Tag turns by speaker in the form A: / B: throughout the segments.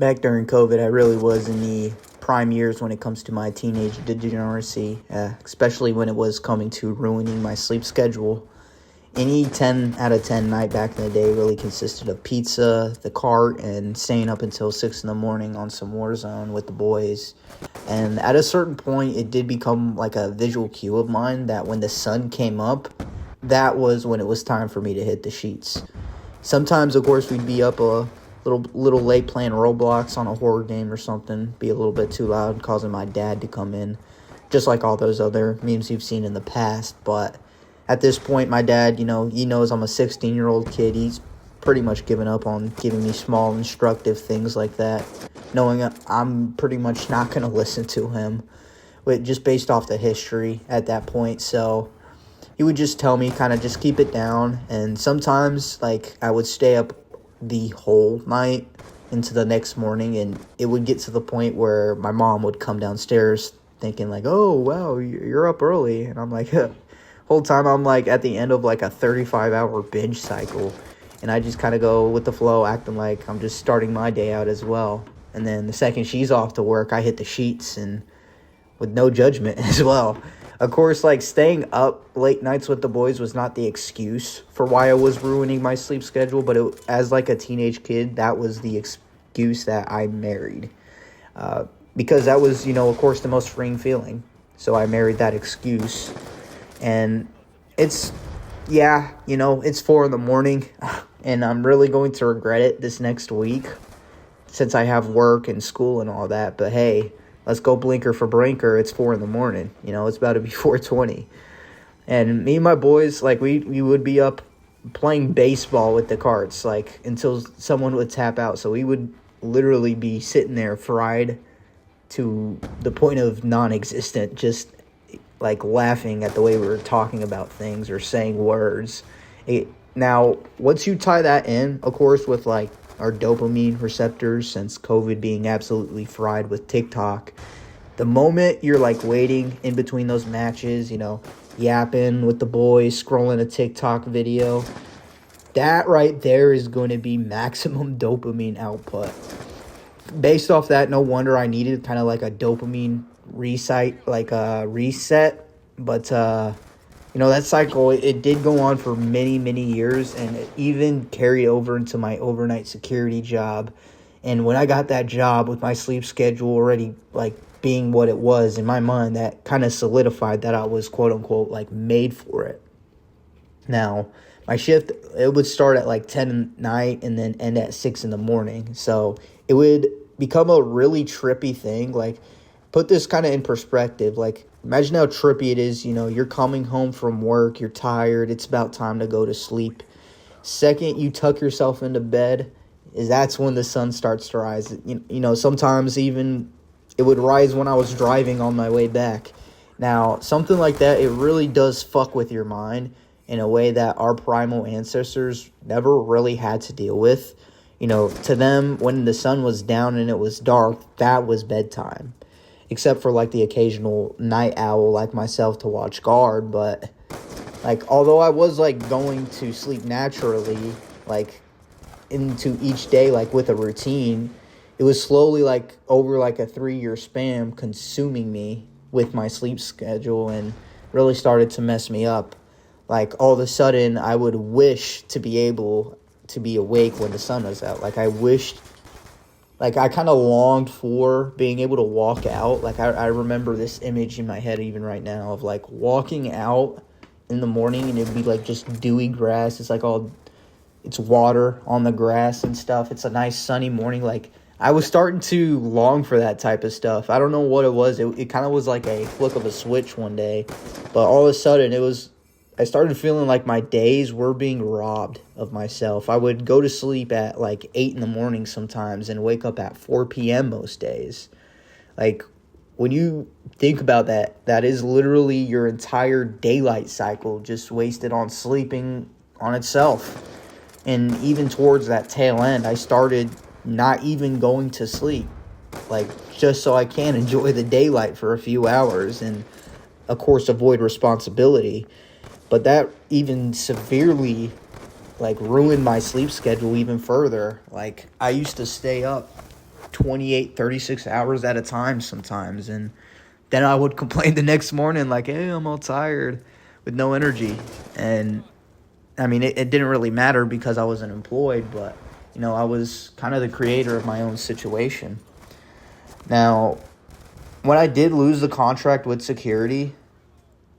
A: Back during COVID, I really was in the prime years when it comes to my teenage degeneracy, especially when it was coming to ruining my sleep schedule. Any 10 out of 10 night back in the day really consisted of pizza, the cart, and staying up until 6 in the morning on some Warzone with the boys. And at a certain point, it did become like a visual cue of mine that when the sun came up, that was when it was time for me to hit the sheets. Sometimes, of course, we'd be up a little late playing Roblox on a horror game or something, be a little bit too loud, causing my dad to come in, just like all those other memes you've seen in the past. But at this point, my dad, he knows I'm a 16-year-old kid. He's pretty much given up on giving me small, instructive things like that, knowing I'm pretty much not going to listen to him, just based off the history at that point. So he would just tell me kind of just keep it down. And sometimes, I would stay up the whole night into the next morning, and it would get to the point where my mom would come downstairs thinking oh, wow, you're up early. And I'm like, whole time I'm at the end of a 35-hour binge cycle, and I just kind of go with the flow, acting like I'm just starting my day out as well. And then the second she's off to work, I hit the sheets, and with no judgment as well. Of course, staying up late nights with the boys was not the excuse for why I was ruining my sleep schedule, but as a teenage kid, that was the excuse that I married. Because that was, of course, the most freeing feeling. So I married that excuse. And it's 4 in the morning, and I'm really going to regret it this next week since I have work and school and all that. But hey, let's go blinker for brinker. It's 4 in the morning. It's about to be 4:20. And me and my boys, we would be up playing baseball with the carts, until someone would tap out. So we would literally be sitting there fried to the point of non-existent, just laughing at the way we were talking about things or saying words. Now, once you tie that in, of course, with our dopamine receptors, since COVID being absolutely fried with TikTok, the moment you're waiting in between those matches, yapping with the boys, scrolling a TikTok video, that right there is going to be maximum dopamine output. Based off that, no wonder I needed kind of a dopamine reset. But that cycle, it did go on for many, many years, and it even carried over into my overnight security job. And when I got that job with my sleep schedule already being what it was in my mind, that kind of solidified that I was quote unquote made for it. Now, my shift, it would start at 10 at night and then end at 6 in the morning. So it would become a really trippy thing. Put this kind of in perspective. Imagine how trippy it is. You're coming home from work, you're tired, it's about time to go to sleep. Second you tuck yourself into bed, that's when the sun starts to rise. Sometimes even it would rise when I was driving on my way back. Now, something like that, it really does fuck with your mind in a way that our primal ancestors never really had to deal with. To them, when the sun was down and it was dark, that was bedtime. Except for the occasional night owl like myself to watch guard. But although I was going to sleep naturally into each day with a routine, it was slowly over a 3-year span consuming me with my sleep schedule, and really started to mess me up. All of a sudden I would wish to be able to be awake when the sun was out. I wished, I kind of longed for being able to walk out. I remember this image in my head even right now of walking out in the morning, and it'd be just dewy grass. It's it's water on the grass and stuff. It's a nice sunny morning. I was starting to long for that type of stuff. I don't know what it was. It kind of was a flick of a switch one day, but all of a sudden I started feeling my days were being robbed of myself. I would go to sleep at 8 in the morning sometimes and wake up at 4 p.m. most days. When you think about that, that is literally your entire daylight cycle just wasted on sleeping on itself. And even towards that tail end, I started not even going to sleep, just so I can enjoy the daylight for a few hours and, of course, avoid responsibility. But that even severely ruined my sleep schedule even further. I used to stay up 28, 36 hours at a time sometimes. And then I would complain the next morning like, hey, I'm all tired with no energy. And I mean, it didn't really matter because I wasn't employed, but, I was kind of the creator of my own situation. Now, when I did lose the contract with security,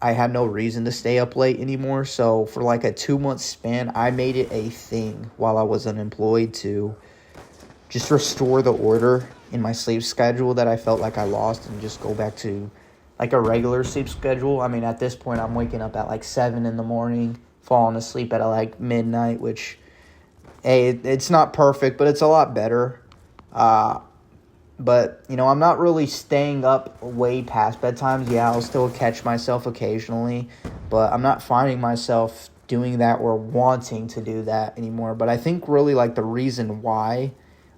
A: I had no reason to stay up late anymore. So for like a 2-month span, I made it a thing while I was unemployed to just restore the order in my sleep schedule that I felt like I lost and just go back to like a regular sleep schedule. I mean, at this point, I'm waking up at like 7 in the morning, falling asleep at like midnight, which, hey, it's not perfect, but it's a lot better. But, I'm not really staying up way past bedtime. Yeah, I'll still catch myself occasionally, but I'm not finding myself doing that or wanting to do that anymore. But I think really like the reason why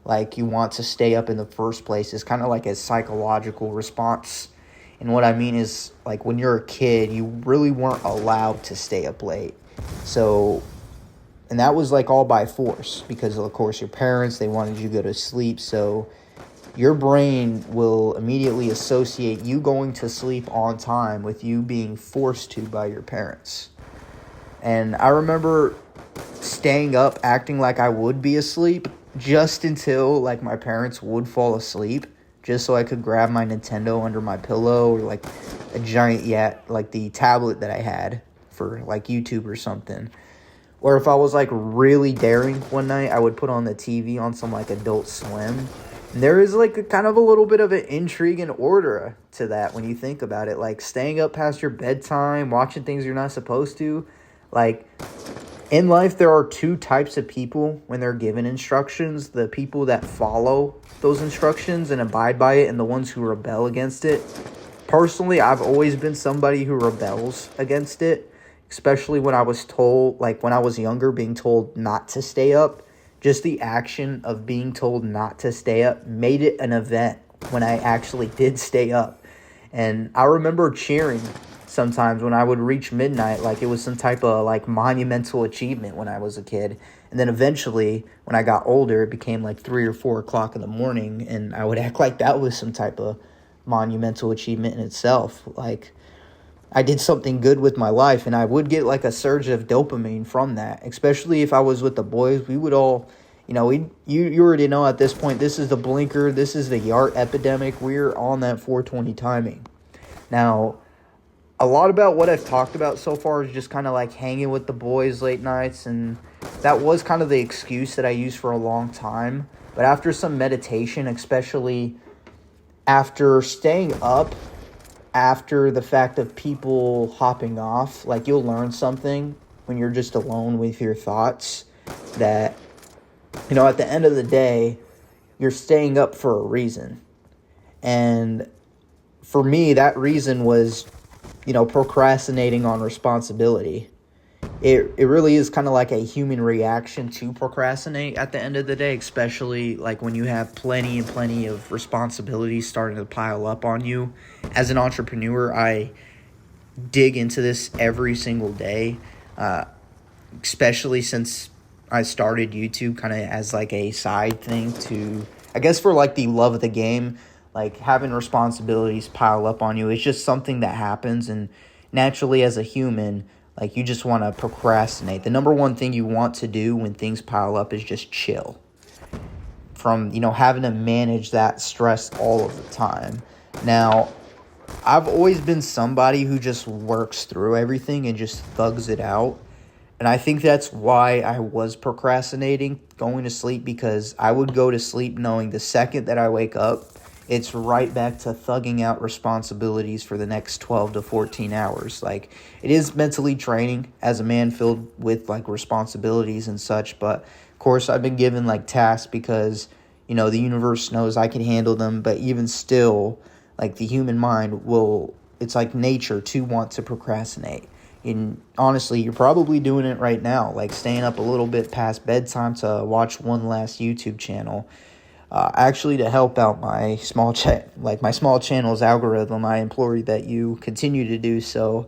A: like you want to stay up in the first place is kind of like a psychological response. And what I mean is like when you're a kid, you really weren't allowed to stay up late. So, and that was like all by force because of course your parents, they wanted you to go to sleep. So your brain will immediately associate you going to sleep on time with you being forced to by your parents. And I remember staying up acting like I would be asleep just until like my parents would fall asleep, just so I could grab my Nintendo under my pillow or like a giant like the tablet that I had for like YouTube or something. Or if I was like really daring one night, I would put on the TV on some like Adult Swim. And there is like a kind of a little bit of an intrigue and order to that when you think about it. Like staying up past your bedtime, watching things you're not supposed to. Like in life, there are two types of people when they're given instructions. The people that follow those instructions and abide by it and the ones who rebel against it. Personally, I've always been somebody who rebels against it. Especially when I was told, like when I was younger, being told not to stay up. Just the action of being told not to stay up made it an event when I actually did stay up. And I remember cheering sometimes when I would reach midnight like it was some type of like monumental achievement when I was a kid. And then eventually, when I got older, it became like 3 or 4 o'clock in the morning, and I would act like that was some type of monumental achievement in itself. Like, I did something good with my life, and I would get like a surge of dopamine from that, especially if I was with the boys. We would all, you already know at this point, this is the blinker, this is the YART epidemic. We're on that 420 timing. Now, a lot about what I've talked about so far is just kind of like hanging with the boys late nights, and that was kind of the excuse that I used for a long time. But after some meditation, especially after staying up, after the fact of people hopping off, like you'll learn something when you're just alone with your thoughts that, at the end of the day, you're staying up for a reason. And for me, that reason was, procrastinating on responsibility. It really is kind of like a human reaction to procrastinate at the end of the day, especially like when you have plenty and plenty of responsibilities starting to pile up on you. As an entrepreneur, I dig into this every single day, especially since I started YouTube kind of as like a side thing to, I guess, for like the love of the game. Like having responsibilities pile up on you, it's just something that happens, and naturally as a human, like you just want to procrastinate. The number one thing you want to do when things pile up is just chill. From, having to manage that stress all of the time. Now, I've always been somebody who just works through everything and just thugs it out. And I think that's why I was procrastinating going to sleep, because I would go to sleep knowing the second that I wake up, it's right back to thugging out responsibilities for the next 12 to 14 hours. Like, it is mentally draining as a man filled with, like, responsibilities and such. But, of course, I've been given, like, tasks because, the universe knows I can handle them. But even still, like, the human mind it's like nature to want to procrastinate. And honestly, you're probably doing it right now. Like, staying up a little bit past bedtime to watch one last YouTube channel. Actually, to help out my small channel's algorithm, I implore that you continue to do so.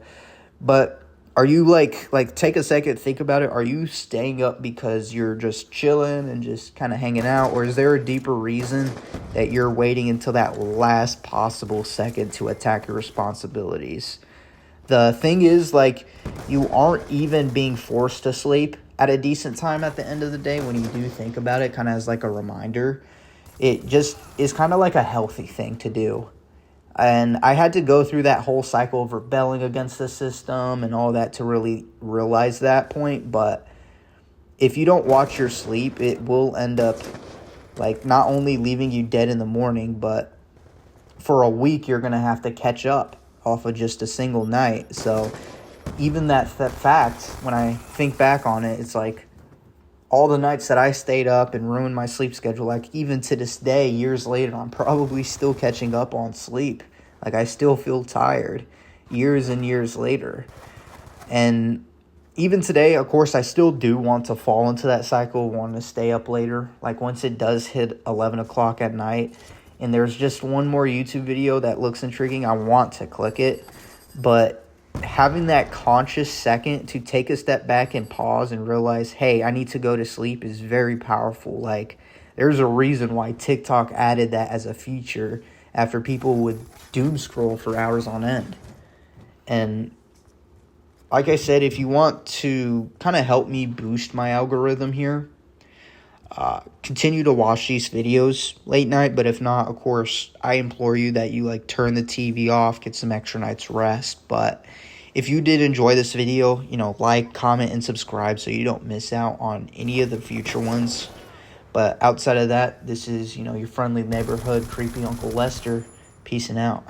A: But are you like take a second, think about it. Are you staying up because you're just chilling and just kind of hanging out, or is there a deeper reason that you're waiting until that last possible second to attack your responsibilities. The thing is, like, you aren't even being forced to sleep at a decent time at the end of the day when you do think about it, kind of as like a reminder. It just is kind of like a healthy thing to do. And I had to go through that whole cycle of rebelling against the system and all that to really realize that point. But if you don't watch your sleep, it will end up, like, not only leaving you dead in the morning, but for a week you're going to have to catch up off of just a single night. So even that fact, when I think back on it, it's like all the nights that I stayed up and ruined my sleep schedule, like even to this day, years later, I'm probably still catching up on sleep. Like, I still feel tired years and years later. And even today, of course, I still do want to fall into that cycle, want to stay up later. Like, once it does hit 11 o'clock at night and there's just one more YouTube video that looks intriguing, I want to click it. But having that conscious second to take a step back and pause and realize, hey, I need to go to sleep is very powerful. Like, there's a reason why TikTok added that as a feature after people would doom scroll for hours on end. And like I said, if you want to kind of help me boost my algorithm here, continue to watch these videos late night. But if not, of course, I implore you that you like turn the TV off, get some extra night's rest. But if you did enjoy this video, like, comment, and subscribe so you don't miss out on any of the future ones. But outside of that, this is, your friendly neighborhood creepy Uncle Lester. Peace and out.